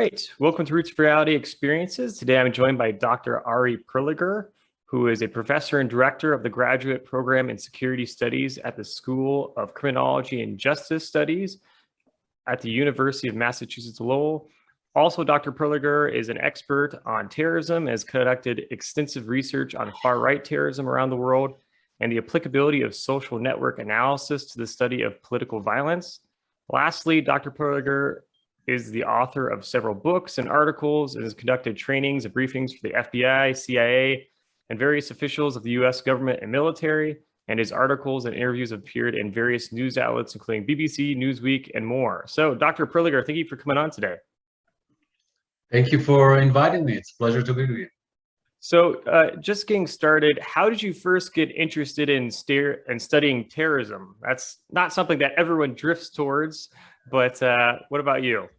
right, welcome to Roots of Reality Experiences. Today I'm joined by Dr. Arie Perliger, who is a professor and director of the graduate program in security studies at the School of Criminology and Justice Studies at the University of Massachusetts Lowell. Also, Dr. Perliger is an expert on terrorism and has conducted extensive research on far-right terrorism around the world and the applicability of social network analysis to the study of political violence. Lastly, Dr. Perliger is the author of several books and articles and has conducted trainings and briefings for the FBI, CIA, and various officials of the US government and military, and his articles and interviews have appeared in various news outlets, including BBC, Newsweek, and more. So, Dr. Perliger, thank you for coming on today. Thank you for inviting me. It's a pleasure to be with you. So, just getting started, how did you first get interested in studying terrorism? That's not something that everyone drifts towards, but what about you?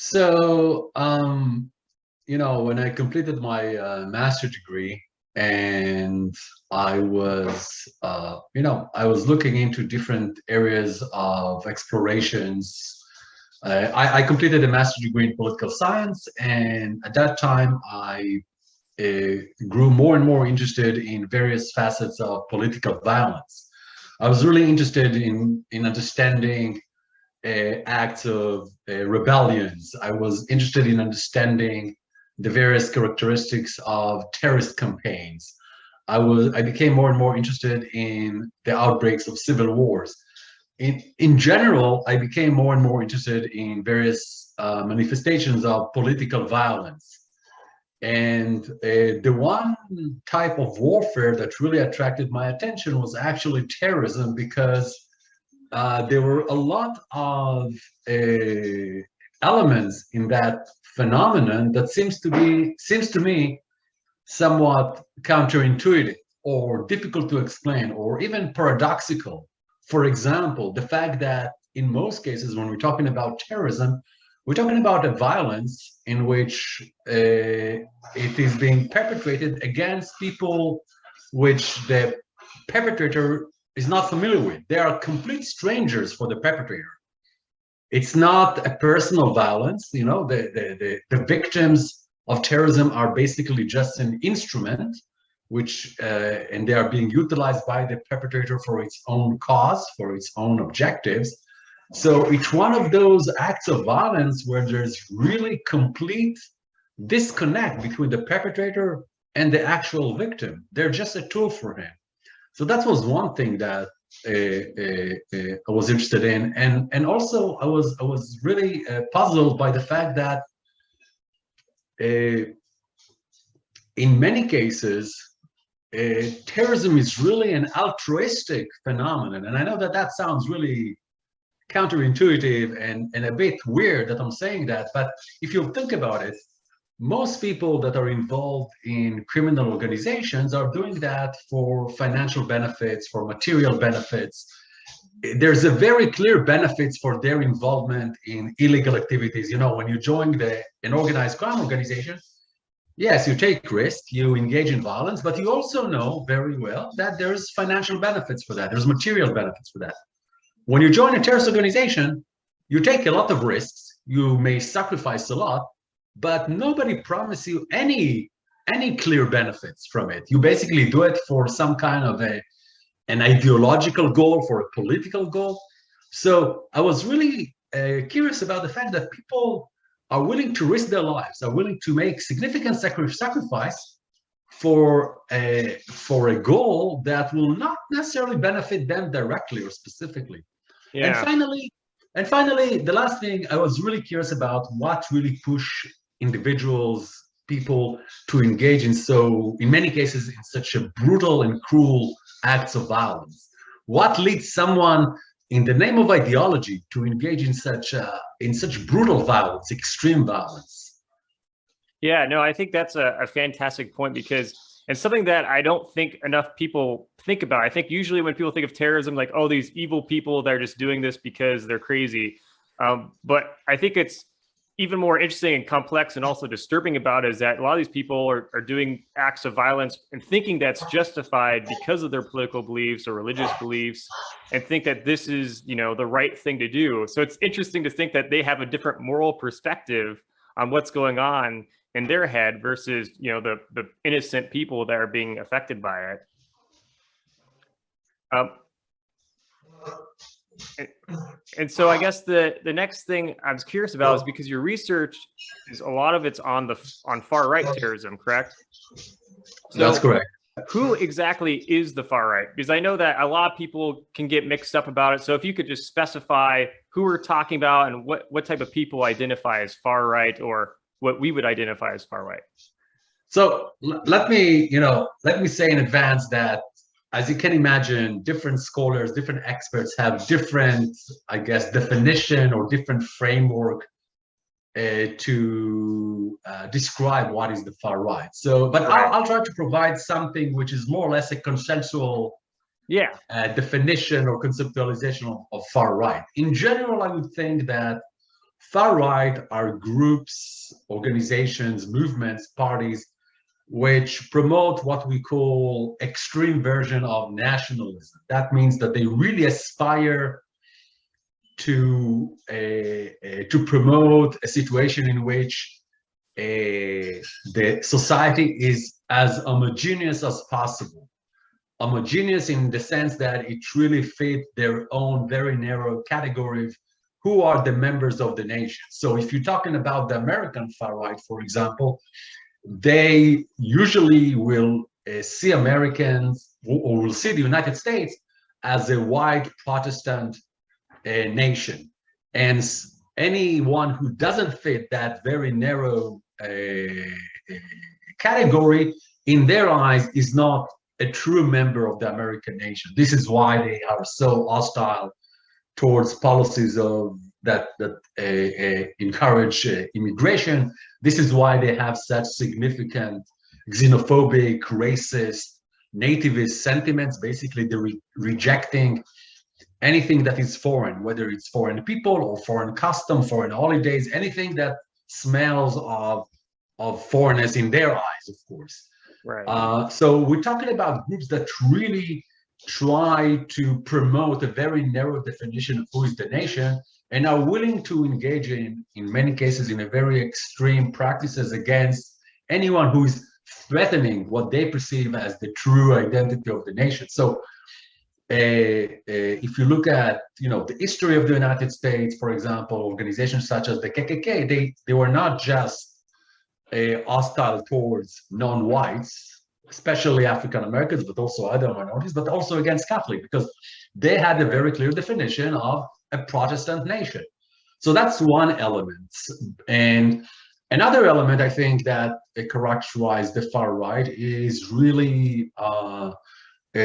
So, when I completed my master's degree and I was, I was looking into different areas of explorations. I completed a master's degree in political science, and at that time, I grew more and more interested in various facets of political violence. I was really interested in understanding acts of rebellions. I was interested in understanding the various characteristics of terrorist campaigns. I became more and more interested in the outbreaks of civil wars. In general, I became more and more interested in various manifestations of political violence. And the one type of warfare that really attracted my attention was actually terrorism, because there were a lot of elements in that phenomenon that seems to me somewhat counterintuitive or difficult to explain or even paradoxical. For example, the fact that in most cases when we're talking about terrorism, we're talking about a violence in which it is being perpetrated against people which the perpetrator is not familiar with. They are complete strangers for the perpetrator. It's not a personal violence. The victims of terrorism are basically just an instrument, and they are being utilized by the perpetrator for its own cause, for its own objectives. So it's one of those acts of violence where there's really complete disconnect between the perpetrator and the actual victim. They're just a tool for him. So that was one thing that I was interested in, and also I was really puzzled by the fact that in many cases terrorism is really an altruistic phenomenon. And I know that that sounds really counterintuitive and a bit weird that I'm saying that, but if you think about it, most people that are involved in criminal organizations are doing that for financial benefits, for material benefits. There's a very clear benefits for their involvement in illegal activities. When you join an organized crime organization, yes, you take risk, you engage in violence, but you also know very well that there's financial benefits for that. There's material benefits for that. When you join a terrorist organization, you take a lot of risks, you may sacrifice a lot, but nobody promises you any clear benefits from it. You basically do it for some kind of an ideological goal, for a political goal. So I was really curious about the fact that people are willing to risk their lives, are willing to make significant sacrifice for a goal that will not necessarily benefit them directly or specifically. Yeah. And finally, the last thing, I was really curious about what really pushed individuals, people to engage in many cases, in such a brutal and cruel acts of violence. What leads someone in the name of ideology to engage in such brutal violence, extreme violence? Yeah, no, I think that's a fantastic point, because it's something that I don't think enough people think about. I think usually when people think of terrorism, like, oh, these evil people that are just doing this because they're crazy. But I think it's even more interesting and complex and also disturbing about is that a lot of these people are doing acts of violence and thinking that's justified because of their political beliefs or religious beliefs, and think that this is, you know, the right thing to do. So it's interesting to think that they have a different moral perspective on what's going on in their head versus, you know, the innocent people that are being affected by it. And so I guess the next thing I was curious about is because your research is a lot of it's on far right terrorism, correct? So that's correct. who exactly is the far right? Because I know that a lot of people can get mixed up about it. So if you could just specify who we're talking about and what type of people identify as far right, or what we would identify as far right. So let me say in advance that, as you can imagine, different scholars, different experts have different, I guess, definition or different framework to describe what is the far right. So, but Right. I'll try to provide something which is more or less a consensual definition or conceptualization of far right. In general, I would think that far right are groups, organizations, movements, parties which promote what we call extreme version of nationalism. That means that they really aspire to promote a situation in which the society is as homogeneous as possible. Homogeneous in the sense that it really fit their own very narrow category of who are the members of the nation. So if you're talking about the American far right, for example, they usually will see Americans or will see the United States as a white Protestant nation. And anyone who doesn't fit that very narrow category, in their eyes, is not a true member of the American nation. This is why they are so hostile towards policies of that encourage immigration. This is why they have such significant xenophobic, racist, nativist sentiments. Basically, they're rejecting anything that is foreign, whether it's foreign people or foreign custom, foreign holidays, anything that smells of foreignness in their eyes, of course. Right. So we're talking about groups that really try to promote a very narrow definition of who is the nation and are willing to engage in many cases, in a very extreme practices against anyone who is threatening what they perceive as the true identity of the nation. So if you look at the history of the United States, for example, organizations such as the KKK, they were not just hostile towards non-whites, especially African Americans, but also other minorities, but also against Catholic, because they had a very clear definition of a Protestant nation. So that's one element. And another element, I think, that characterized the far right is really a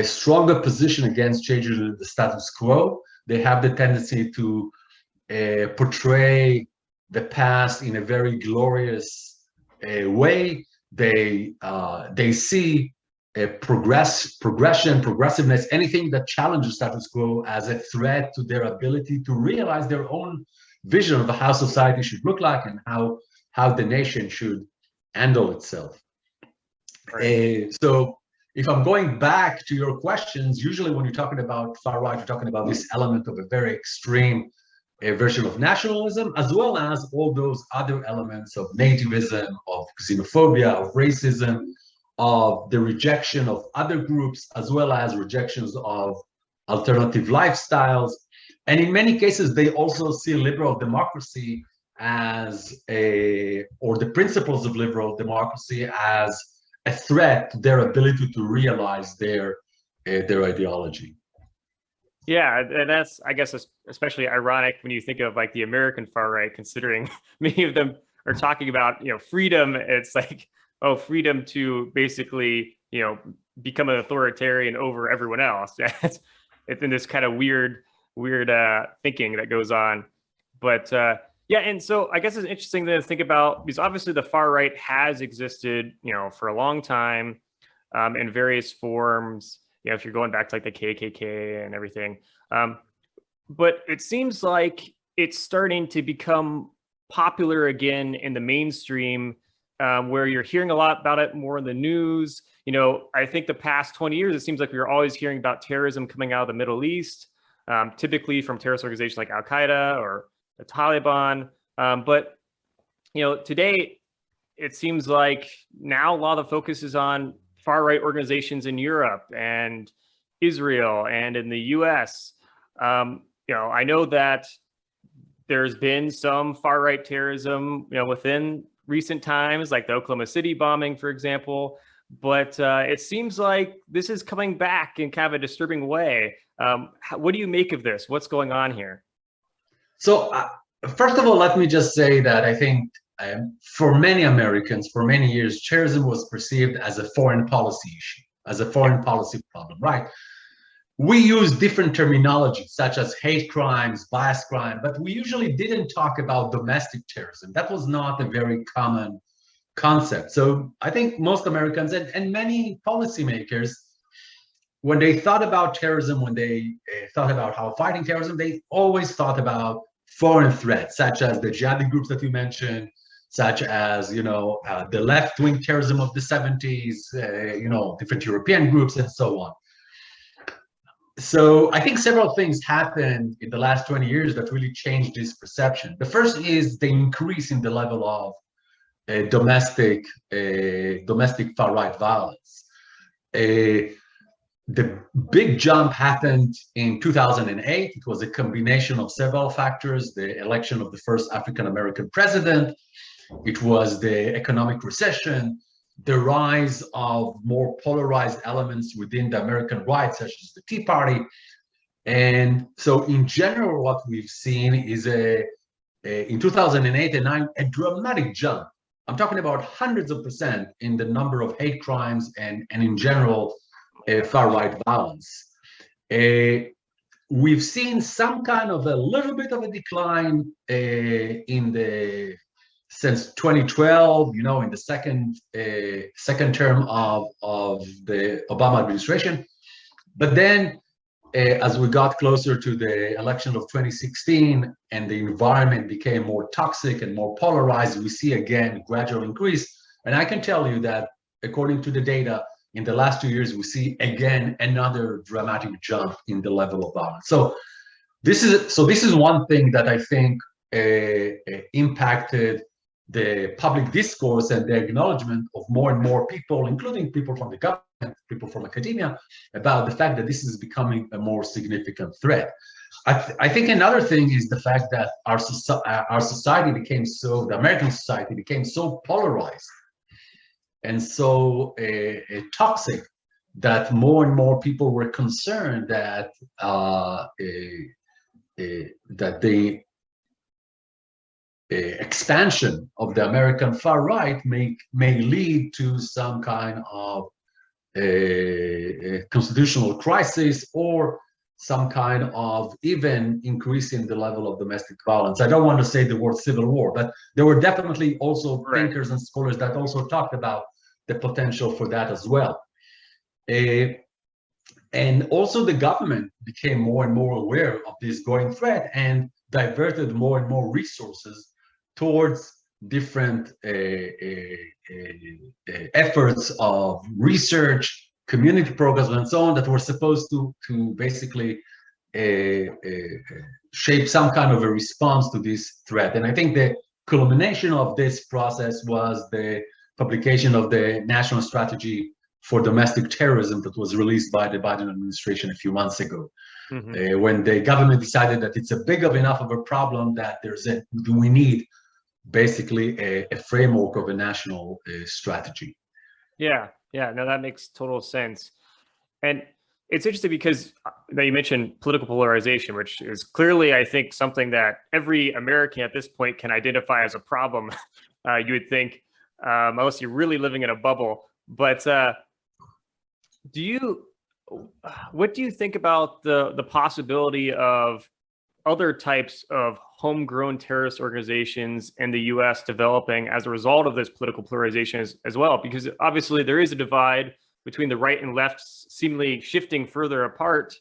stronger position against changes in the status quo. They have the tendency to portray the past in a very glorious way. They see progressiveness, anything that challenges status quo, as a threat to their ability to realize their own vision of how society should look like and how the nation should handle itself. Right. So if I'm going back to your questions, usually when you're talking about far right, you're talking about this element of a very extreme version of nationalism, as well as all those other elements of nativism, of xenophobia, of racism, of the rejection of other groups, as well as rejections of alternative lifestyles. And in many cases, they also see liberal democracy as or the principles of liberal democracy as a threat to their ability to realize their ideology. Yeah, and that's, I guess, especially ironic when you think of like the American far right, considering many of them are talking about, freedom. It's like, oh, freedom to basically, become an authoritarian over everyone else. It's in this kind of weird thinking that goes on. But yeah, and so I guess it's interesting to think about, because obviously the far right has existed, for a long time, in various forms. If you're going back to like the KKK and everything. But it seems like it's starting to become popular again in the mainstream, where you're hearing a lot about it more in the news. You know, I think the past 20 years, it seems like we were always hearing about terrorism coming out of the Middle East, typically from terrorist organizations like Al-Qaeda or the Taliban. But, you know, today, it seems like now a lot of the focus is on far-right organizations in Europe and Israel and in the US. You know, I know that there's been some far-right terrorism, you know, within recent times, like the Oklahoma City bombing, for example. But it seems like this is coming back in kind of a disturbing way. What do you make of this? What's going on here? So, first of all, let me just say that I think for many Americans, for many years, terrorism was perceived as a foreign policy issue, as a foreign policy problem, right? We use different terminology such as hate crimes, bias crime, but we usually didn't talk about domestic terrorism. That was not a very common concept. So I think most Americans and many policymakers, when they thought about terrorism, when they thought about how fighting terrorism, they always thought about foreign threats, such as the jihadi groups that you mentioned, such as, you know, the left-wing terrorism of the 70s, you know, different European groups and so on. So I think several things happened in the last 20 years that really changed this perception. The first is the increase in the level of domestic far-right violence. The big jump happened in 2008. It was a combination of several factors: the election of the first African-American president, it was the economic recession, the rise of more polarized elements within the American right, such as the Tea Party. And so in general, what we've seen is in 2008 and 9, a dramatic jump. I'm talking about hundreds of percent in the number of hate crimes and in general, far-right violence. We've seen some kind of a little bit of a decline since 2012, you know, in the second term of the Obama administration. But then as we got closer to the election of 2016 and the environment became more toxic and more polarized, we see again gradual increase. And I can tell you that according to the data, in the last 2 years, we see again another dramatic jump in the level of violence. So this is one thing that I think impacted the public discourse and the acknowledgement of more and more people, including people from the government, people from academia, about the fact that this is becoming a more significant threat. I think another thing is the fact that our society became so, the American society became so polarized and so toxic that more and more people were concerned that the expansion of the American far right may lead to some kind of constitutional crisis or some kind of even increase in the level of domestic violence. I don't want to say the word civil war, but there were definitely also thinkers and scholars that also talked about the potential for that as well. And also the government became more and more aware of this growing threat and diverted more and more resources towards different efforts of research, community programs, and so on that were supposed to basically shape some kind of a response to this threat. And I think the culmination of this process was the publication of the National Strategy for Domestic Terrorism that was released by the Biden administration a few months ago, when the government decided that it's a big enough of a problem that we need basically a framework of a national strategy. Yeah, no, that makes total sense. And it's interesting because you mentioned political polarization, which is clearly, I think, something that every American at this point can identify as a problem, you would think, unless you're really living in a bubble. But what do you think about the possibility of other types of homegrown terrorist organizations in the US developing as a result of this political polarization as well? Because obviously there is a divide between the right and left seemingly shifting further apart.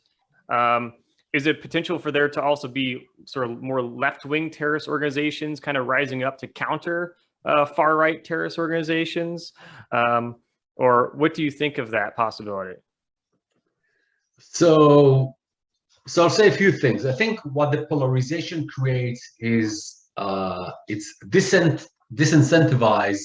is it potential for there to also be sort of more left-wing terrorist organizations kind of rising up to counter far-right terrorist organizations? Or what do you think of that possibility? So I'll say a few things. I think what the polarization creates is it's disincentivize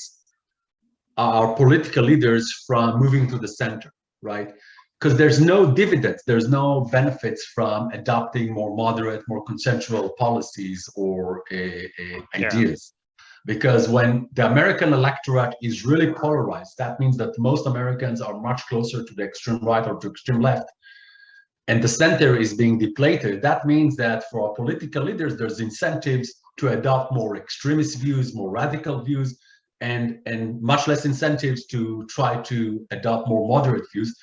our political leaders from moving to the center, right? Because there's no dividends, there's no benefits from adopting more moderate, more consensual policies or ideas. Because when the American electorate is really polarized, that means that most Americans are much closer to the extreme right or to extreme left, and the center is being depleted. That means that for our political leaders, there's incentives to adopt more extremist views, more radical views, and much less incentives to try to adopt more moderate views.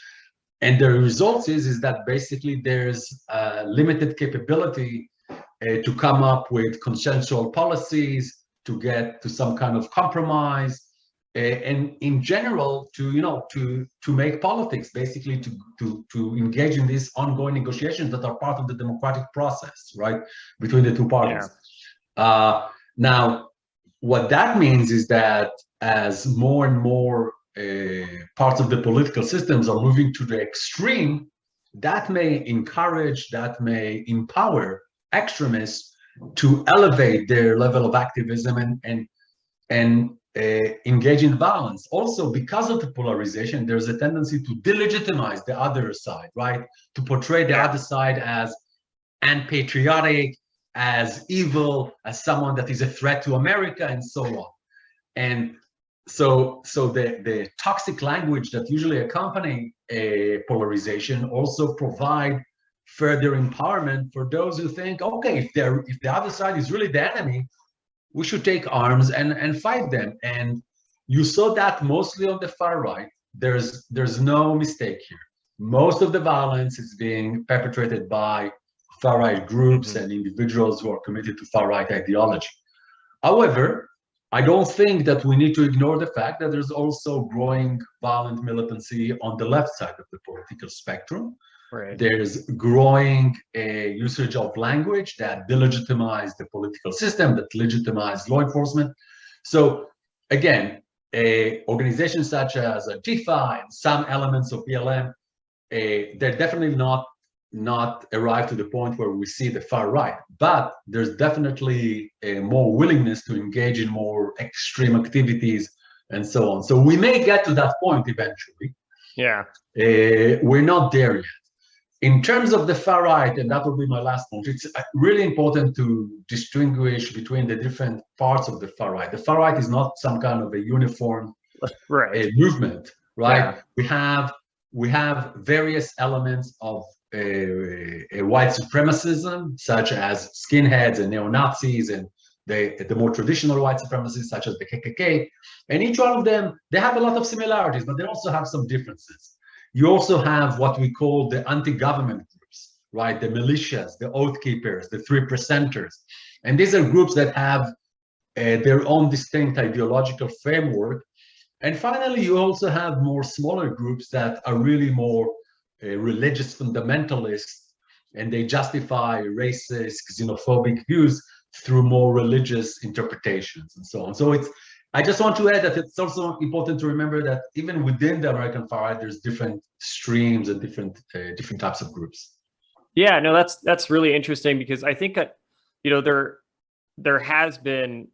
And the result is that basically there's limited capability to come up with consensual policies, to get to some kind of compromise, and in general to make politics, basically to engage in these ongoing negotiations that are part of the democratic process, right, between the two parties. Now, what that means is that as more and more parts of the political systems are moving to the extreme, that may encourage, that may empower extremists to elevate their level of activism and engage in violence. Also, because of the polarization, there's a tendency to delegitimize the other side, right? To portray the other side as unpatriotic, as evil, as someone that is a threat to America, and so on. And so the toxic language that usually accompany a polarization also provide further empowerment for those who think, okay, if the other side is really the enemy, we should take arms and fight them. And you saw that mostly on the far right. There's no mistake here. Most of the violence is being perpetrated by far right groups and individuals who are committed to far right ideology. However, I don't think that we need to ignore the fact that there's also growing violent militancy on the left side of the political spectrum. Right. There's growing usage of language that delegitimize the political system, that legitimize law enforcement. So again, organizations such as Antifa and some elements of BLM, they're definitely not arrived to the point where we see the far right, but there's definitely a more willingness to engage in more extreme activities and so on. So we may get to that point eventually. Yeah. We're not there yet. In terms of the far right, and that will be my last point, it's really important to distinguish between the different parts of the far right. The far right is not some kind of a uniform movement, right? Yeah. We have various elements of a white supremacism, such as skinheads and neo-Nazis, and the more traditional white supremacists, such as the KKK. And each one of them, they have a lot of similarities, but they also have some differences. You also have what we call the anti-government groups, right? The militias, the oath keepers, the 3%ers. And these are groups that have their own distinct ideological framework. And finally, you also have more smaller groups that are really more religious fundamentalists, and they justify racist, xenophobic views through more religious interpretations and so on. So I just want to add that it's also important to remember that even within the American far right, there's different streams and different types of groups. Yeah, no, that's really interesting, because I think that, there has been,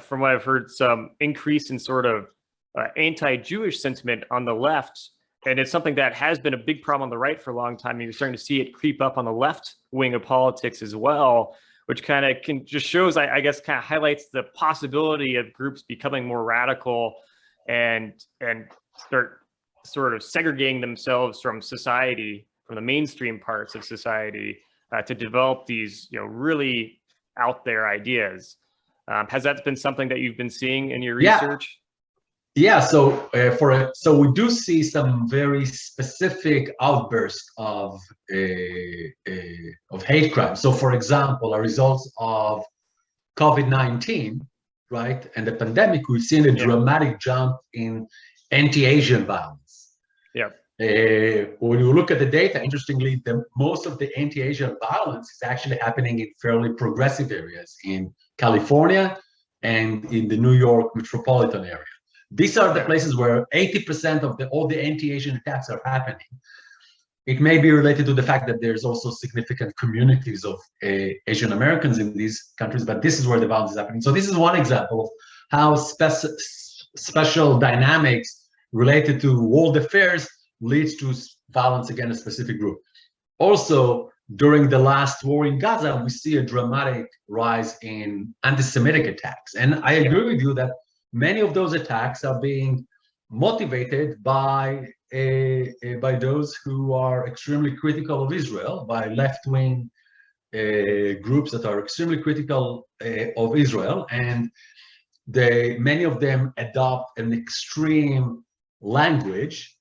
from what I've heard, some increase in sort of anti-Jewish sentiment on the left. And it's something that has been a big problem on the right for a long time. And you're starting to see it creep up on the left wing of politics as well, which kind of just shows, I guess, kind of highlights the possibility of groups becoming more radical and start sort of segregating themselves from society, from the mainstream parts of society, to develop these, really out there ideas. Has that been something that you've been seeing in your research? Yeah, so we do see some very specific outbursts of hate crime. So, for example, a result of COVID-19, right, and the pandemic, we've seen a dramatic jump in anti-Asian violence. Yeah. When you look at the data, interestingly, most of the anti-Asian violence is actually happening in fairly progressive areas in California and in the New York metropolitan area. These are the places where 80% of all the anti-Asian attacks are happening. It may be related to the fact that there's also significant communities of Asian Americans in these countries, but this is where the violence is happening. So this is one example of how special dynamics related to world affairs leads to violence against a specific group. Also, during the last war in Gaza, we see a dramatic rise in anti-Semitic attacks. And I agree with you that many of those attacks are being motivated by those who are extremely critical of Israel, by left-wing groups that are extremely critical of Israel, and many of them adopt an extreme language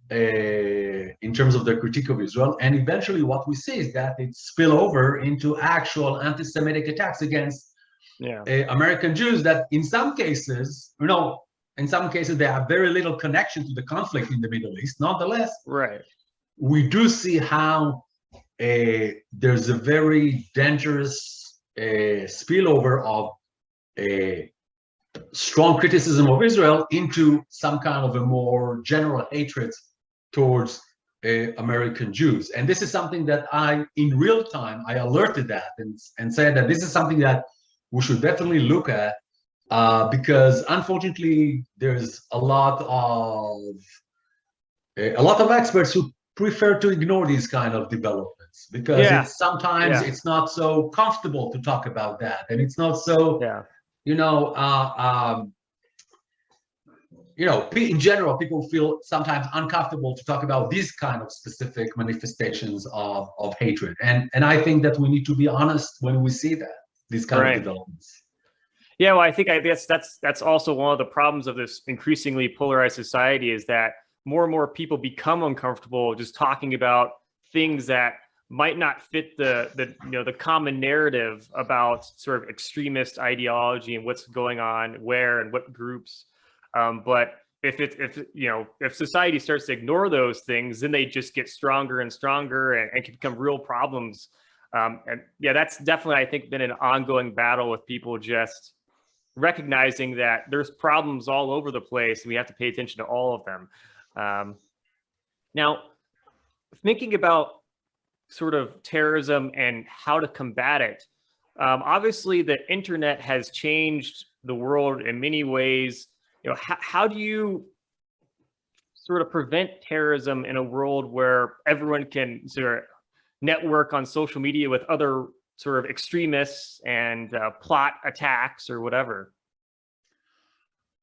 in terms of their critique of Israel, and eventually what we see is that it spill over into actual anti-Semitic attacks against American Jews that in some cases, in some cases, they have very little connection to the conflict in the Middle East. Nonetheless, we do see how there's a very dangerous spillover of strong criticism of Israel into some kind of a more general hatred towards American Jews. And this is something that in real time, I alerted that and said that this is something that we should definitely look at. Because unfortunately, there's a lot of experts who prefer to ignore these kind of developments because sometimes it's not so comfortable to talk about that, and it's not so in general, people feel sometimes uncomfortable to talk about these kind of specific manifestations of hatred, and I think that we need to be honest when we see these kind of developments. Yeah, well, I think that's also one of the problems of this increasingly polarized society is that more and more people become uncomfortable just talking about things that might not fit the common narrative about sort of extremist ideology and what's going on where and what groups. But if society starts to ignore those things, then they just get stronger and stronger and can become real problems. And yeah, that's definitely, I think, been an ongoing battle with people just recognizing that there's problems all over the place and we have to pay attention to all of them. Now, thinking about sort of terrorism and how to combat it, obviously the internet has changed the world in many ways. How do you sort of prevent terrorism in a world where everyone can sort of network on social media with other sort of extremists and plot attacks or whatever?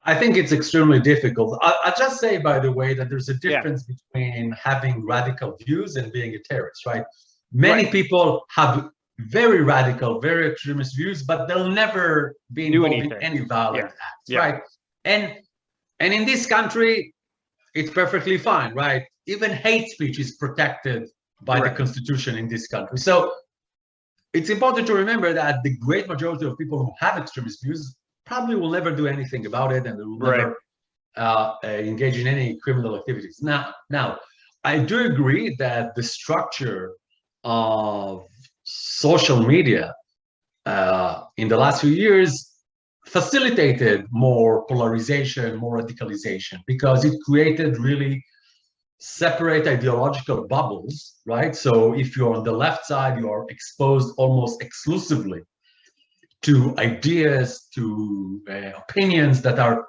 I think it's extremely difficult. I'll just say, by the way, that there's a difference between having radical views and being a terrorist, right? Many people have very radical, very extremist views, but they'll never be involved in any violent acts, right? And in this country, it's perfectly fine, right? Even hate speech is protected by the Constitution in this country. So it's important to remember that the great majority of people who have extremist views probably will never do anything about it, and they will never engage in any criminal activities. Now, I do agree that the structure of social media in the last few years facilitated more polarization, more radicalization, because it created really separate ideological bubbles, right? So if you're on the left side, you are exposed almost exclusively to ideas, to opinions that are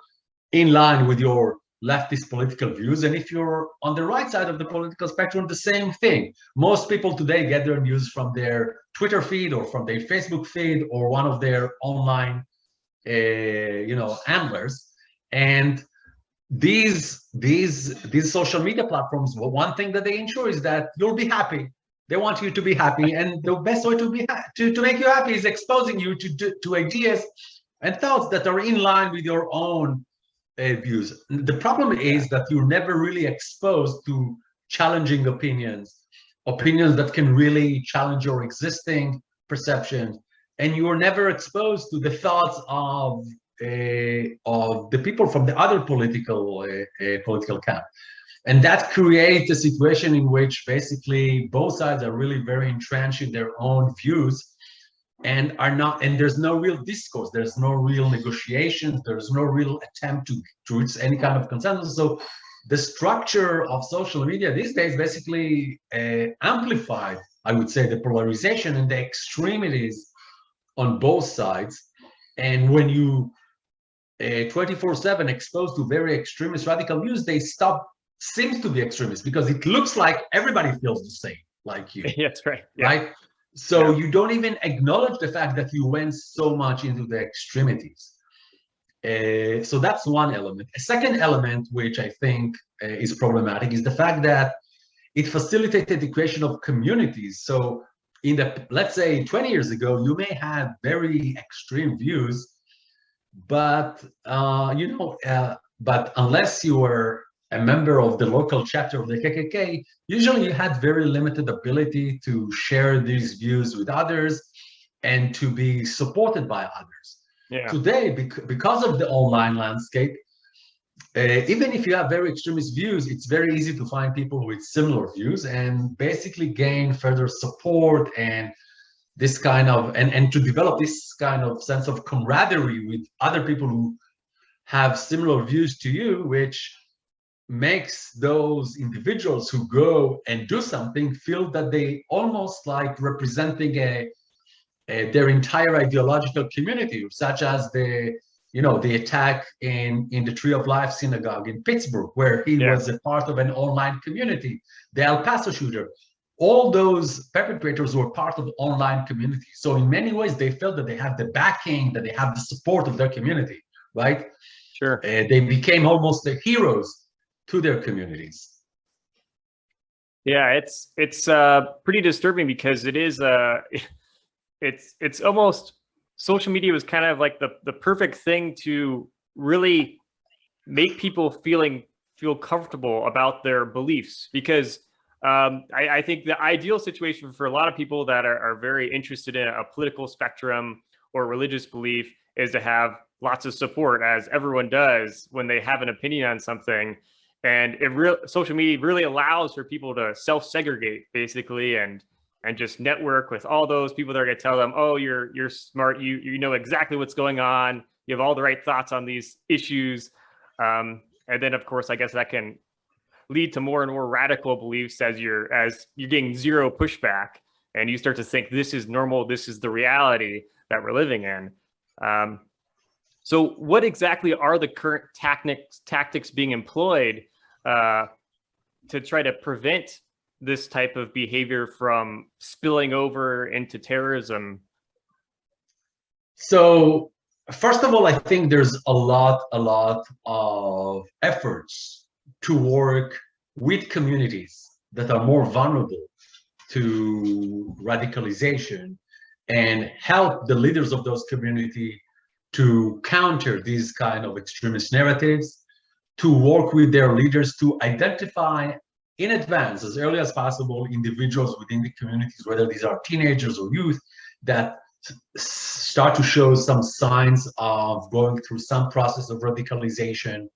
in line with your leftist political views. And if you're on the right side of the political spectrum, the same thing. Most people today get their news from their Twitter feed or from their Facebook feed or one of their online handlers. And these social media platforms, well, one thing that they ensure is that you'll be happy. They want you to be happy, and the best way to make you happy is exposing you to ideas and thoughts that are in line with your own views. The problem is that you're never really exposed to challenging opinions that can really challenge your existing perceptions, and you are never exposed to the thoughts of the people from the other political camp. And that creates a situation in which basically both sides are really very entrenched in their own views and there's no real discourse, there's no real negotiations, there's no real attempt to reach any kind of consensus. So the structure of social media these days basically amplified, I would say, the polarization and the extremities on both sides. And when you 24/7 exposed to very extremist radical views, they seems to be extremists because it looks like everybody feels the same like you. Yeah, that's right. Yeah. Right? So you don't even acknowledge the fact that you went so much into the extremities. So that's one element. A second element, which I think is problematic, is the fact that it facilitated the creation of communities. So let's say 20 years ago, you may have very extreme views, but but unless you were a member of the local chapter of the KKK, usually you had very limited ability to share these views with others and to be supported by others. Yeah. Today, because of the online landscape, even if you have very extremist views, it's very easy to find people with similar views and basically gain further support and this kind of and to develop this kind of sense of camaraderie with other people who have similar views to you, which makes those individuals who go and do something feel that they almost like representing their entire ideological community, such as the attack in the Tree of Life synagogue in Pittsburgh, where he was a part of an online community, the El Paso shooter. All those perpetrators were part of online communities. So in many ways, they felt that they have the backing, that they have the support of their community, right? Sure. They became almost the heroes to their communities. Yeah, it's pretty disturbing because it is it's almost, social media was kind of like the perfect thing to really make people feel comfortable about their beliefs, because I think the ideal situation for a lot of people that are very interested in a political spectrum or religious belief is to have lots of support, as everyone does when they have an opinion on something. And social media really allows for people to self-segregate basically, and just network with all those people that are going to tell them, oh, you're smart, you know exactly what's going on, you have all the right thoughts on these issues. And then of course, I guess that can lead to more and more radical beliefs as you're getting zero pushback and you start to think this is normal, this is the reality that we're living in. So what exactly are the current tactics being employed to try to prevent this type of behavior from spilling over into terrorism? So first of all, I think there's a lot of efforts to work with communities that are more vulnerable to radicalization and help the leaders of those communities to counter these kind of extremist narratives, to work with their leaders to identify in advance, as early as possible, individuals within the communities, whether these are teenagers or youth, that start to show some signs of going through some process of radicalization.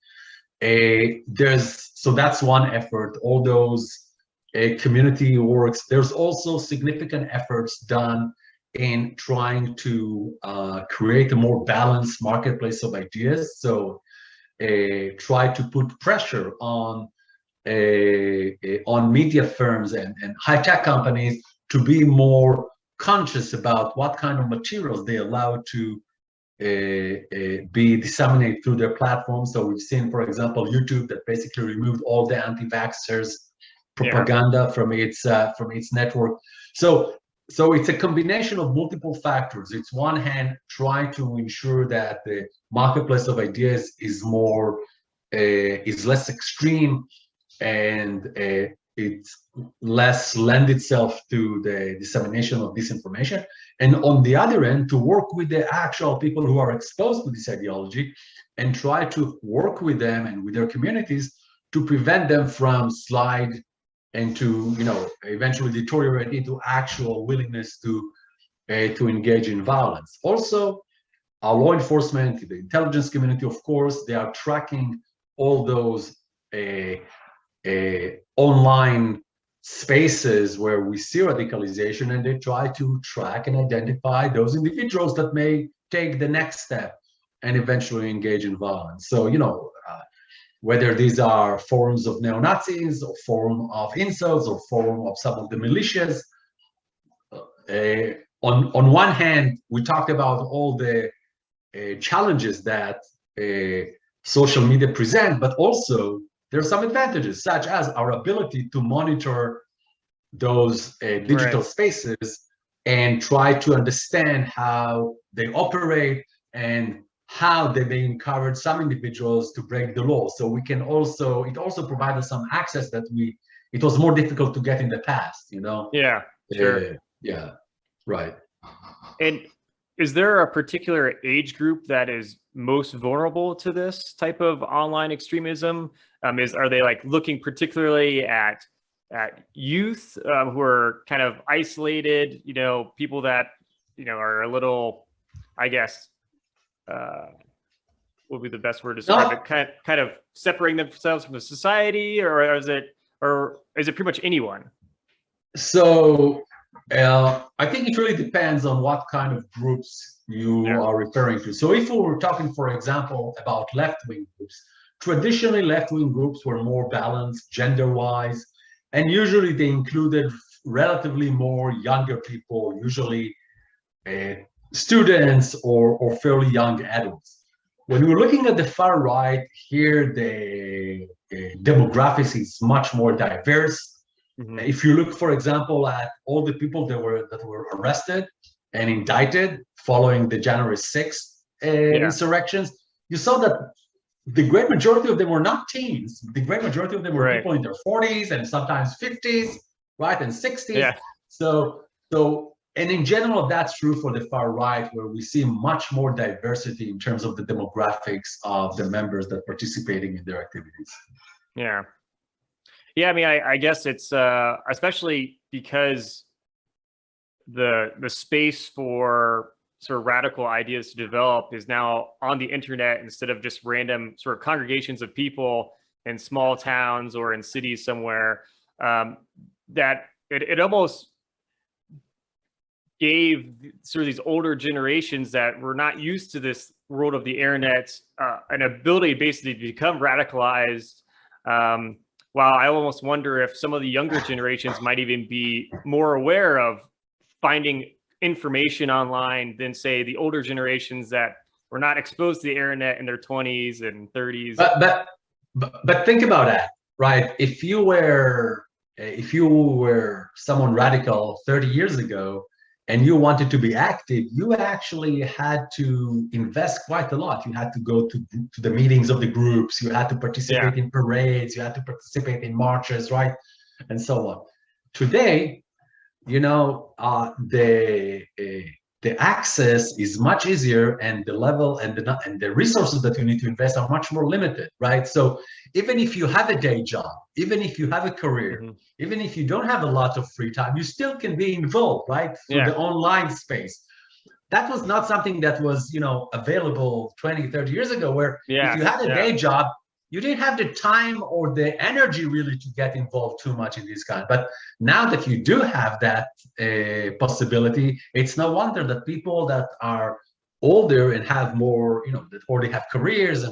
So that's one effort, all those community works. There's also significant efforts done in trying to create a more balanced marketplace of ideas. So try to put pressure on media firms and high-tech companies to be more conscious about what kind of materials they allow to be disseminated through their platforms. So we've seen, for example, YouTube that basically removed all the anti-vaxxers propaganda from its network. So it's a combination of multiple factors. It's one hand trying to ensure that the marketplace of ideas is less extreme and it's less lend itself to the dissemination of disinformation. And on the other end, to work with the actual people who are exposed to this ideology and try to work with them and with their communities to prevent them from slide and to eventually deteriorate into actual willingness to engage in violence. Also, our law enforcement, the intelligence community, of course, they are tracking all those online spaces where we see radicalization, and they try to track and identify those individuals that may take the next step and eventually engage in violence. So, whether these are forums of neo-Nazis or forum of incels or forum of some of the militias, on one hand, we talked about all the challenges that social media present, but also there are some advantages, such as our ability to monitor those digital spaces and try to understand how they operate and how they may encourage some individuals to break the law. So we can also, it also provides us some access that it was more difficult to get in the past, Yeah, sure. Yeah, right. And is there a particular age group that is most vulnerable to this type of online extremism? Are they like looking particularly at youth who are kind of isolated, people that, are a little, I guess, what would be the best word to describe it? Kind of separating themselves from the society, or is it pretty much anyone? So I think it really depends on what kind of groups you are referring to. So if we were talking, for example, about left-wing groups, traditionally left-wing groups were more balanced gender-wise, and usually they included relatively more younger people, usually students or fairly young adults. When we're looking at the far right, here the demographics is much more diverse. If you look, for example, at all the people that were arrested and indicted following the January 6th insurrections, you saw that the great majority of them were not teens. The great majority of them were people in their 40s and sometimes 50s, right, and 60s. So, and in general, that's true for the far right, where we see much more diversity in terms of the demographics of the members that participating in their activities. Yeah. Yeah, I mean, I guess it's especially because the space for sort of radical ideas to develop is now on the internet instead of just random sort of congregations of people in small towns or in cities somewhere. That it almost gave sort of these older generations that were not used to this world of the internet an ability basically to become radicalized. While I almost wonder if some of the younger generations might even be more aware of finding information online than, say, the older generations that were not exposed to the internet in their 20s and 30s. But think about that, right? If you were someone radical 30 years ago and you wanted to be active, you actually had to invest quite a lot. You had to go to the meetings of the groups, you had to participate in parades, you had to participate in marches, right? And so on. Today, the access is much easier, and the level and the resources that you need to invest are much more limited, right? So even if you have a day job, even if you have a career, even if you don't have a lot of free time, you still can be involved, right? Through the online space. That was not something that was, available 20, 30 years ago, where if you had a day job, you didn't have the time or the energy really to get involved too much in this kind. But now that you do have that possibility, it's no wonder that people that are older and have more, that already have careers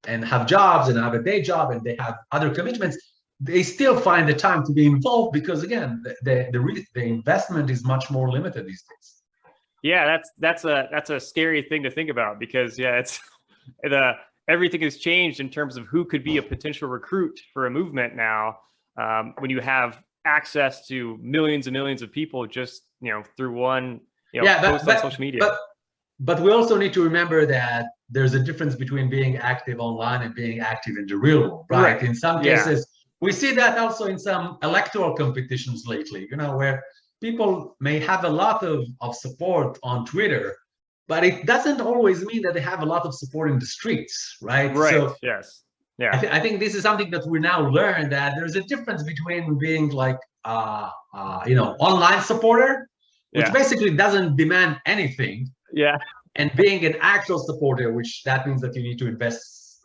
and have jobs and have a day job and they have other commitments, they still find the time to be involved because, again, the investment is much more limited these days. Yeah, that's a scary thing to think about because it's everything has changed in terms of who could be a potential recruit for a movement now. When you have access to millions and millions of people just through one post on social media. But we also need to remember that there's a difference between being active online and being active in the real world, right? In some cases, we see that also in some electoral competitions lately, where people may have a lot of support on Twitter, but it doesn't always mean that they have a lot of support in the streets, right? So I think this is something that we now learn, that there's a difference between being like online supporter, which basically doesn't demand anything, and being an actual supporter, which that means that you need to invest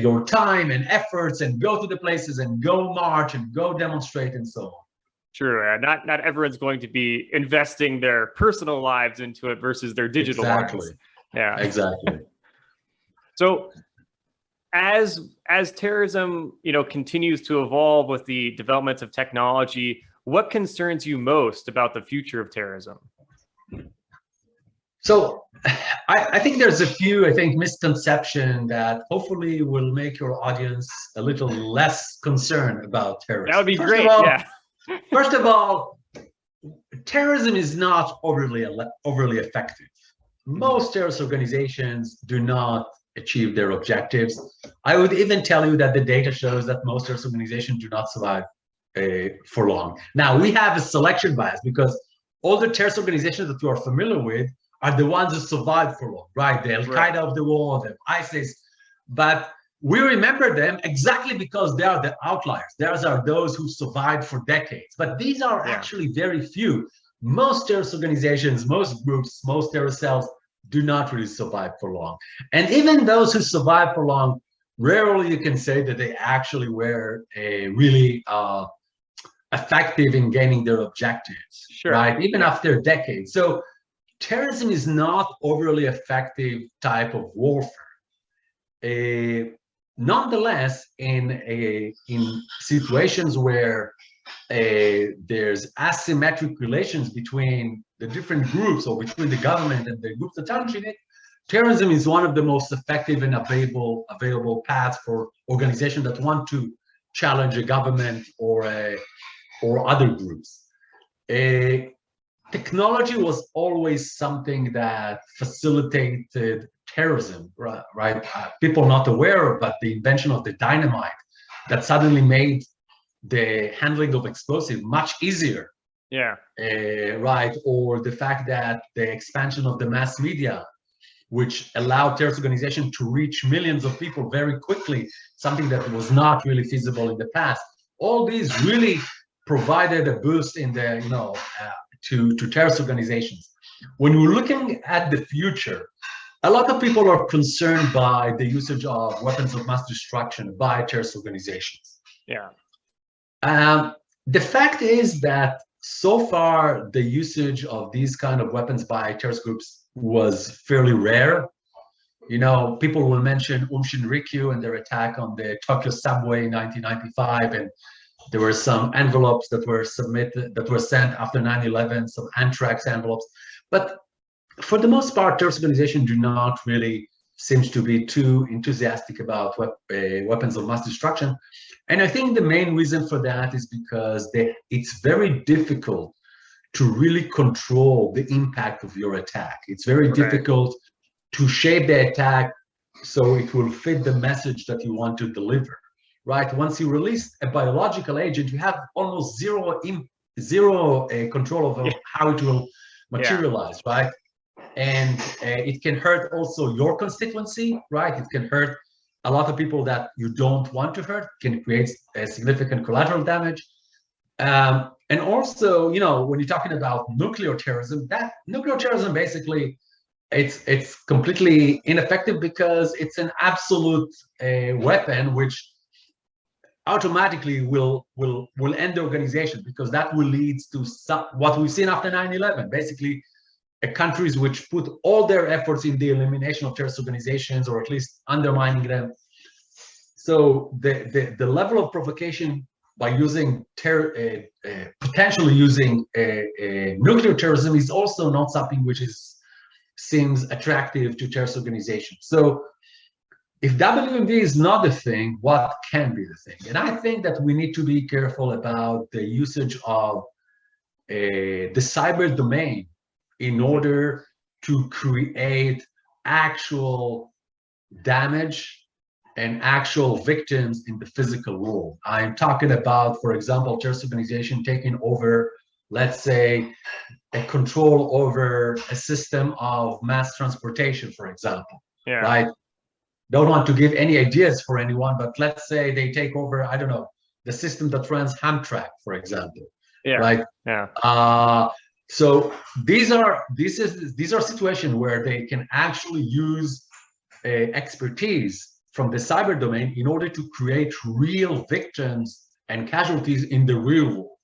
your time and efforts and go to the places and go march and go demonstrate and so on. Sure. Not everyone's going to be investing their personal lives into it versus their digital lives. Yeah. Exactly. So as terrorism, continues to evolve with the developments of technology, what concerns you most about the future of terrorism? So I think there's a few, misconception that hopefully will make your audience a little less concerned about terrorism. That would be great, yeah. First of all, terrorism is not overly effective. Most terrorist organizations do not achieve their objectives. I would even tell you that the data shows that most terrorist organizations do not survive for long. Now, we have a selection bias because all the terrorist organizations that you are familiar with are the ones who survive for long, right? The Al-Qaeda of the world, the ISIS, but we remember them exactly because they are the outliers. Those are those who survived for decades, but these are actually very few. Most terrorist organizations, most groups, most terrorist cells do not really survive for long. And even those who survive for long, rarely you can say that they actually were really effective in gaining their objectives, right? Even after decades. So terrorism is not overly effective type of warfare. Nonetheless, in situations where there's asymmetric relations between the different groups or between the government and the groups that challenging it, terrorism is one of the most effective and available paths for organizations that want to challenge a government or other groups. Technology was always something that facilitated terrorism, right? People not aware, but the invention of the dynamite that suddenly made the handling of explosive much easier. Yeah. Right. Or the fact that the expansion of the mass media, which allowed terrorist organizations to reach millions of people very quickly, something that was not really feasible in the past. All these really provided a boost in the, to terrorist organizations. When we're looking at the future, a lot of people are concerned by the usage of weapons of mass destruction by terrorist organizations. Yeah. The fact is that so far the usage of these kind of weapons by terrorist groups was fairly rare. People will mention Shinrikyo and their attack on the Tokyo subway in 1995, and there were some envelopes that were sent after 9/11, some anthrax envelopes. But for the most part, terrorist organizations do not really seem to be too enthusiastic about weapons of mass destruction. And I think the main reason for that is because it's very difficult to really control the impact of your attack. It's very difficult to shape the attack so it will fit the message that you want to deliver, right? Once you release a biological agent, you have almost zero control over how it will materialize, right? And it can hurt also your constituency, right? It can hurt a lot of people that you don't want to hurt, can create a significant collateral damage. And also, when you're talking about nuclear terrorism, that nuclear terrorism basically, it's completely ineffective because it's an absolute weapon which automatically will end the organization, because that will lead to what we've seen after 9/11, basically countries which put all their efforts in the elimination of terrorist organizations, or at least undermining them. So the level of provocation by using potentially using nuclear terrorism is also not something which seems attractive to terrorist organizations. So if WMD is not the thing, what can be the thing? And I think that we need to be careful about the usage of the cyber domain in order to create actual damage and actual victims in the physical world. I'm talking about, for example, terrorist organization taking over, let's say, a control over a system of mass transportation, for example, right? Don't want to give any ideas for anyone, but let's say they take over, I don't know, the system that runs Amtrak, for example, right? So these are situations where they can actually use expertise from the cyber domain in order to create real victims and casualties in the real world.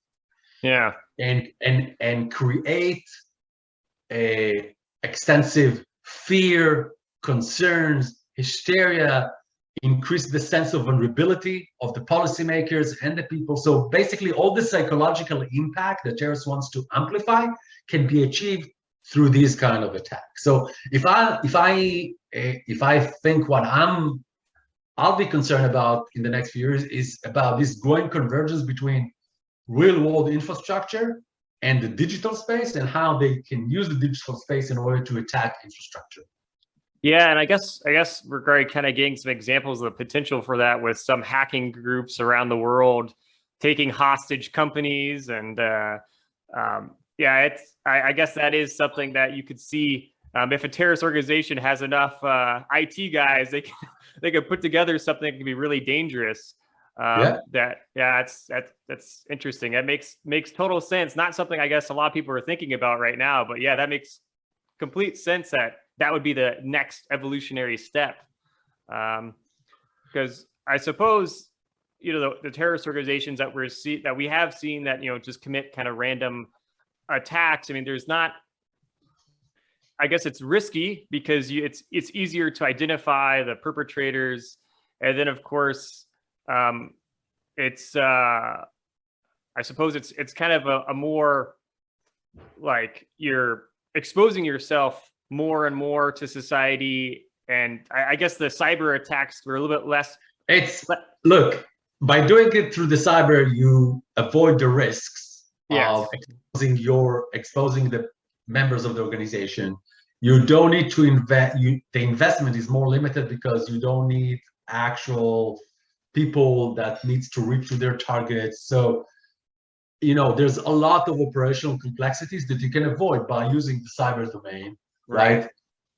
Yeah. And create a extensive fear, concerns, hysteria, increase the sense of vulnerability of the policymakers and the people. So basically, all the psychological impact that terrorists wants to amplify can be achieved through these kind of attacks. So if I think what I'll be concerned about in the next few years is about this growing convergence between real world infrastructure and the digital space, and how they can use the digital space in order to attack infrastructure. Yeah, and I guess we're already kind of getting some examples of the potential for that with some hacking groups around the world taking hostage companies, and yeah, I guess that is something that you could see if a terrorist organization has enough IT guys, they can put together something that can be really dangerous. That's interesting. That makes total sense. Not something I guess a lot of people are thinking about right now, but yeah, that makes complete sense that would be the next evolutionary step. Because I suppose, you know, the terrorist organizations that we have seen that, you know, just commit kind of random attacks. I mean, there's not, I guess it's risky because it's easier to identify the perpetrators. And then of course, it's I suppose it's kind of a more like you're exposing yourself more and more to society, and I guess the cyber attacks were a little bit less. Look, by doing it through the cyber, you avoid the risks of exposing the members of the organization. You don't need to invest. The investment is more limited because you don't need actual people that needs to reach to their targets. So, you know, there's a lot of operational complexities that you can avoid by using the cyber domain, right?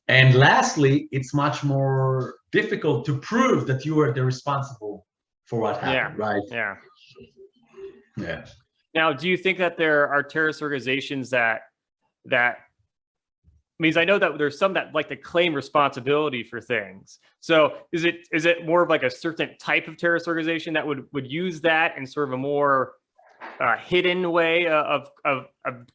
And lastly, it's much more difficult to prove that you are the responsible for what happened, right? Yeah. Now, do you think that there are terrorist organizations that means, I know that there's some that like to claim responsibility for things. So is it more of like a certain type of terrorist organization that would use that in sort of a more hidden way of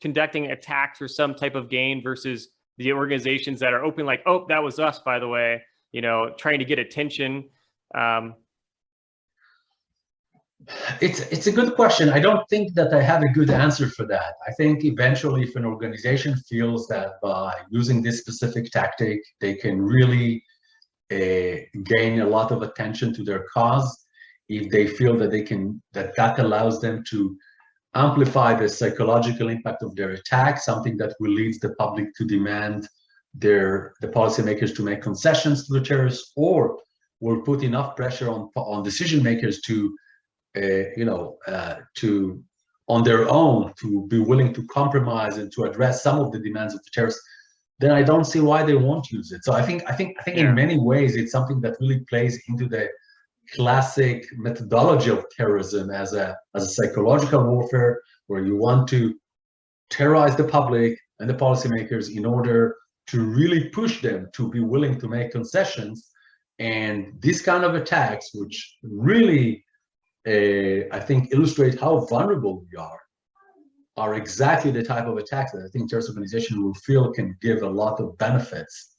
conducting attacks for some type of gain, versus the organizations that are open, like, oh, that was us, by the way, you know, trying to get attention? It's a good question. I don't think that I have a good answer for that. I think eventually, if an organization feels that by using this specific tactic, they can really gain a lot of attention to their cause, if they feel that that allows them to amplify the psychological impact of their attack, something that will lead the public to demand the policymakers to make concessions to the terrorists, or will put enough pressure on decision makers to on their own to be willing to compromise and to address some of the demands of the terrorists, then I don't see why they won't use it. So I think in many ways it's something that really plays into the classic methodology of terrorism as a psychological warfare, where you want to terrorize the public and the policymakers in order to really push them to be willing to make concessions. And these kind of attacks, which really I think illustrate how vulnerable we are exactly the type of attacks that I think terrorist organizations will feel can give a lot of benefits,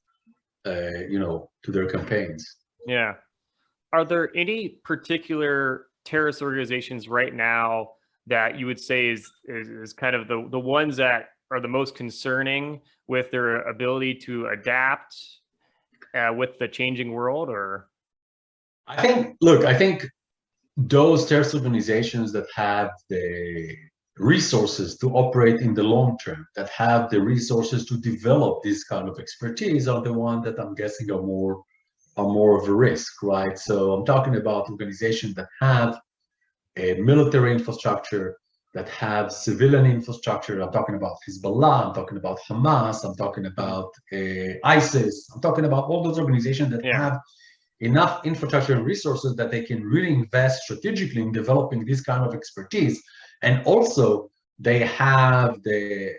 to their campaigns. Yeah. Are there any particular terrorist organizations right now that you would say is kind of the ones that are the most concerning with their ability to adapt with the changing world? Or I think those terrorist organizations that have the resources to operate in the long term, that have the resources to develop this kind of expertise, are the ones that I'm guessing are more of a risk, right? So I'm talking about organizations that have a military infrastructure, that have civilian infrastructure. I'm talking about Hezbollah, I'm talking about Hamas, I'm talking about ISIS, I'm talking about all those organizations that have enough infrastructure and resources that they can really invest strategically in developing this kind of expertise. And also they have the,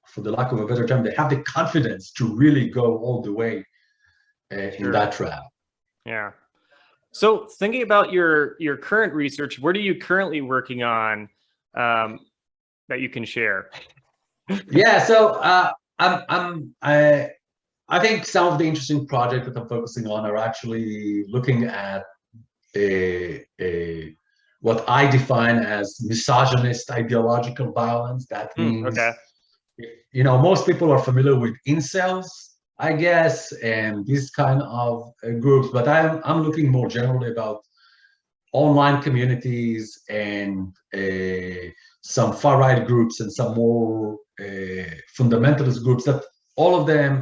for the lack of a better term, they have the confidence to really go all the way in that track. Yeah. So thinking about your current research, what are you currently working on that you can share? Yeah, so I think some of the interesting projects that I'm focusing on are actually looking at a what I define as misogynist ideological violence. That Okay. means, most people are familiar with incels, I guess, and these kind of groups, but I'm looking more generally about online communities and some far right groups and some more fundamentalist groups that all of them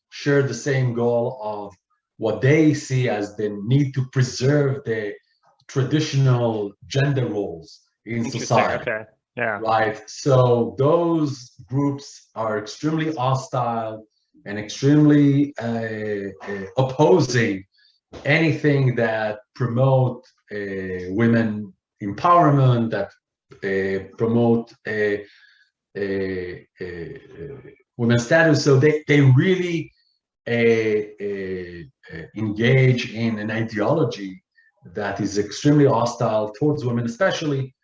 share the same goal of what they see as the need to preserve the traditional gender roles in Interesting. society, Okay. Yeah. right? So those groups are extremely hostile and extremely opposing anything that promote women empowerment, that promote women's status. So they really engage in an ideology that is extremely hostile towards women, especially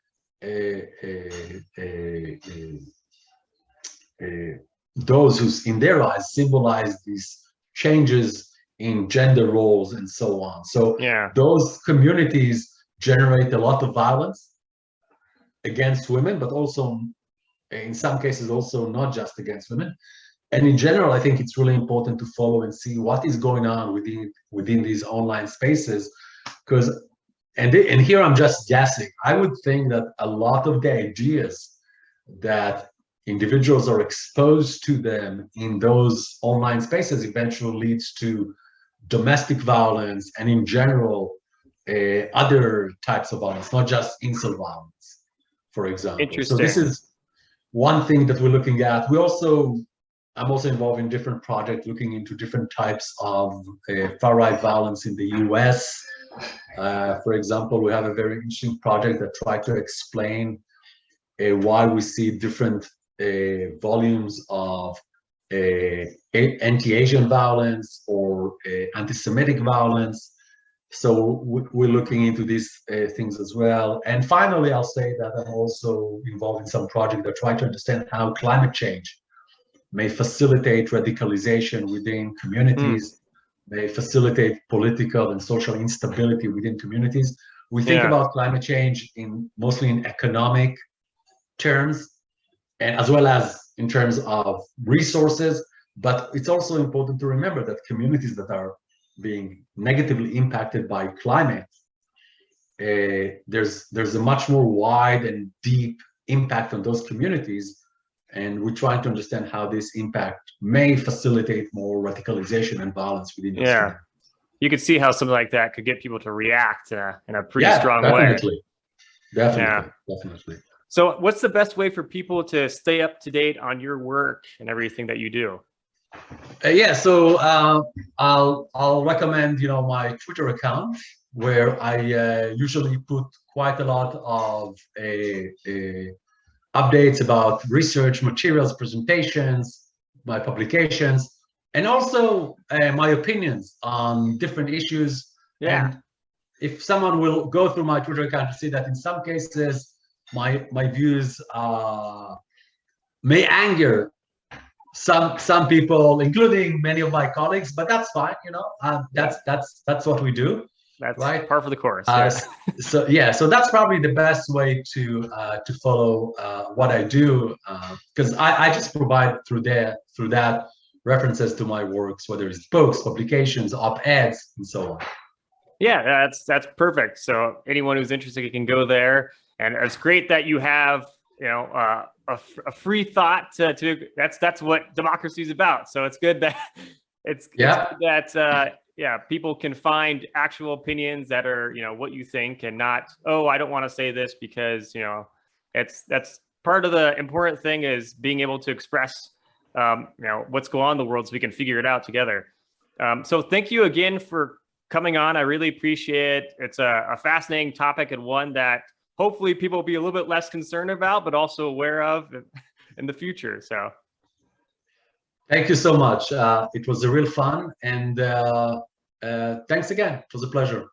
those who, in their eyes, symbolize these changes in gender roles and so on. So Yeah. those communities generate a lot of violence against women, but also, in some cases, also not just against women. And in general, I think it's really important to follow and see what is going on within these online spaces, because and here I'm just guessing. I would think that a lot of the ideas that individuals are exposed to them in those online spaces eventually leads to domestic violence and in general other types of violence, not just incel violence, for example. So this Interesting. is one thing that we're looking at. I'm also involved in different projects looking into different types of far-right violence in the US. For example, we have a very interesting project that tried to explain why we see different volumes of anti-Asian violence or anti-Semitic violence. So we're looking into these things as well. And finally, I'll say that I'm also involved in some project that try to understand how climate change may facilitate radicalization within communities, may facilitate political and social instability within communities. We think Yeah. about climate change mostly in economic terms, and as well as in terms of resources. But it's also important to remember that communities that are being negatively impacted by climate, there's a much more wide and deep impact on those communities. And we're trying to understand how this impact may facilitate more radicalization and violence within those Yeah. communities. You could see how something like that could get people to react in a pretty Yeah, strong way. definitely. Yeah. Definitely. So what's the best way for people to stay up to date on your work and everything that you do? So I'll recommend my Twitter account, where I usually put quite a lot of updates about research materials, presentations, my publications, and also my opinions on different issues. Yeah. And if someone will go through my Twitter account to see that in some cases my views may anger some people, including many of my colleagues, but that's fine. That's what we do. That's right? par for the course. Yeah. So that's probably the best way to follow what I do, because I just provide through that references to my works, whether it's books, publications, op-eds, and so on. Yeah, that's perfect. So anyone who's interested can go there, and it's great that you have a free thought to that's what democracy is about. So it's good that it's good that people can find actual opinions that are what you think, and not, oh, I don't want to say this because that's part of the important thing, is being able to express what's going on in the world so we can figure it out together. So thank you again for coming on. I really appreciate it. It's a fascinating topic, and one that hopefully people will be a little bit less concerned about, but also aware of in the future. So thank you so much. It was a real fun, and Thanks again. It was a pleasure.